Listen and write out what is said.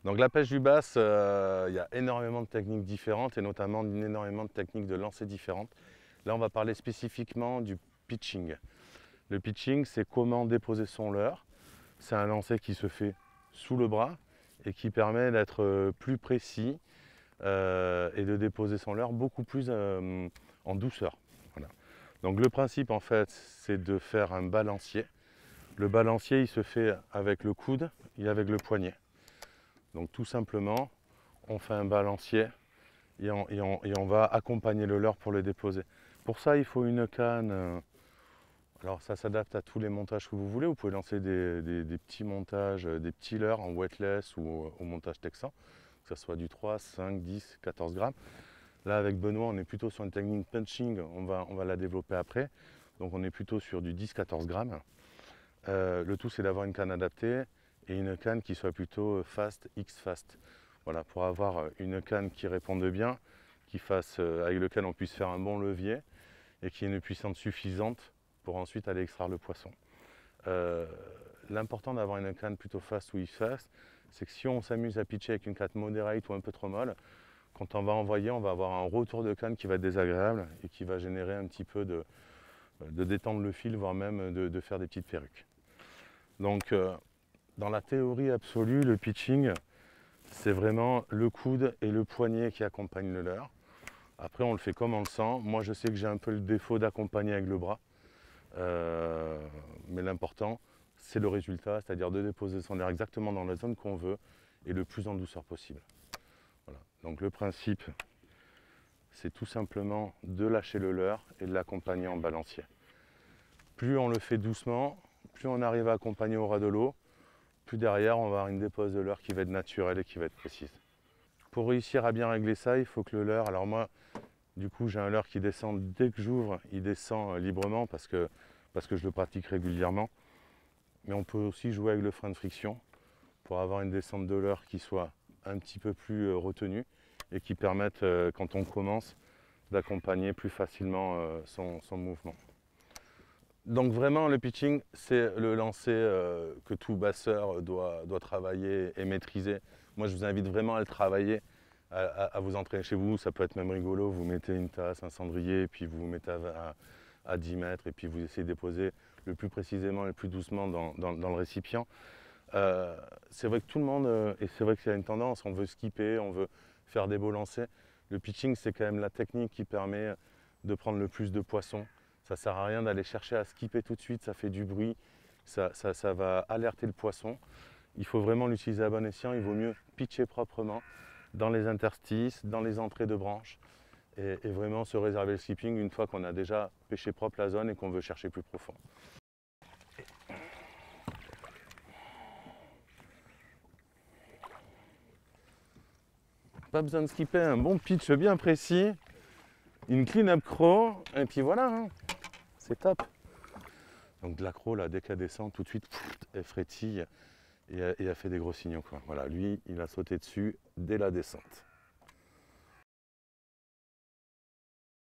Donc la pêche du bass, il y a énormément de techniques différentes et notamment énormément de techniques de lancer différentes. Là, on va parler spécifiquement du pitching. Le pitching, c'est comment déposer son leurre. C'est un lancer qui se fait sous le bras et qui permet d'être plus précis et de déposer son leurre beaucoup plus en douceur. Voilà. Donc le principe, en fait, c'est de faire un balancier. Le balancier, il se fait avec le coude et avec le poignet. Donc tout simplement, on fait un balancier et on va accompagner le leurre pour le déposer. Pour ça, il faut une canne. Alors ça s'adapte à tous les montages que vous voulez. Vous pouvez lancer des petits montages, des petits leurres en wetless ou au montage texan, que ce soit du 3, 5, 10, 14 grammes. Là, avec Benoît, on est plutôt sur une technique punching. On va la développer après. Donc on est plutôt sur du 10-14 grammes. Le tout, c'est d'avoir une canne adaptée et une canne qui soit plutôt fast, X-fast. Voilà, pour avoir une canne qui réponde bien, avec lequel on puisse faire un bon levier et qui ait une puissance suffisante pour ensuite aller extraire le poisson. L'important d'avoir une canne plutôt fast ou X-fast, c'est que si on s'amuse à pitcher avec une canne moderate ou un peu trop molle, quand on va envoyer, on va avoir un retour de canne qui va être désagréable et qui va générer un petit peu de détendre le fil, voire même de faire des petites perruques. Donc, dans la théorie absolue, le pitching, c'est vraiment le coude et le poignet qui accompagnent le leurre. Après, on le fait comme on le sent. Moi, je sais que j'ai un peu le défaut d'accompagner avec le bras. Mais l'important, c'est le résultat, c'est-à-dire de déposer son leurre exactement dans la zone qu'on veut et le plus en douceur possible. Voilà. Donc le principe, c'est tout simplement de lâcher le leurre et de l'accompagner en balancier. Plus on le fait doucement, plus on arrive à accompagner au ras de l'eau, plus derrière on va avoir une dépose de leurre qui va être naturelle et qui va être précise. Pour réussir à bien régler ça, il faut que le leurre, alors moi, du coup j'ai un leurre qui descend dès que j'ouvre, il descend librement parce que je le pratique régulièrement. Mais on peut aussi jouer avec le frein de friction pour avoir une descente de leurre qui soit un petit peu plus retenue et qui permette, quand on commence, d'accompagner plus facilement son mouvement. Donc vraiment, le pitching, c'est le lancer que tout basseur doit travailler et maîtriser. Moi, je vous invite vraiment à le travailler, à vous entraîner chez vous. Ça peut être même rigolo, vous mettez une tasse, un cendrier, et puis vous vous mettez à 10 mètres, et puis vous essayez de déposer le plus précisément, le plus doucement dans le récipient. C'est vrai que tout le monde, et c'est vrai qu'il y a une tendance, on veut skipper, on veut faire des beaux lancers. Le pitching, c'est quand même la technique qui permet de prendre le plus de poissons. Ça ne sert à rien d'aller chercher à skipper tout de suite, ça fait du bruit, ça va alerter le poisson. Il faut vraiment l'utiliser à bon escient, il vaut mieux pitcher proprement dans les interstices, dans les entrées de branches et vraiment se réserver le skipping une fois qu'on a déjà pêché propre la zone et qu'on veut chercher plus profond. Pas besoin de skipper, un bon pitch bien précis, une clean-up crawl et puis voilà, hein, c'est top. Donc de l'accro, là, dès qu'elle descend, tout de suite, elle frétille et elle fait des gros signaux, quoi. Voilà, lui, il a sauté dessus dès la descente.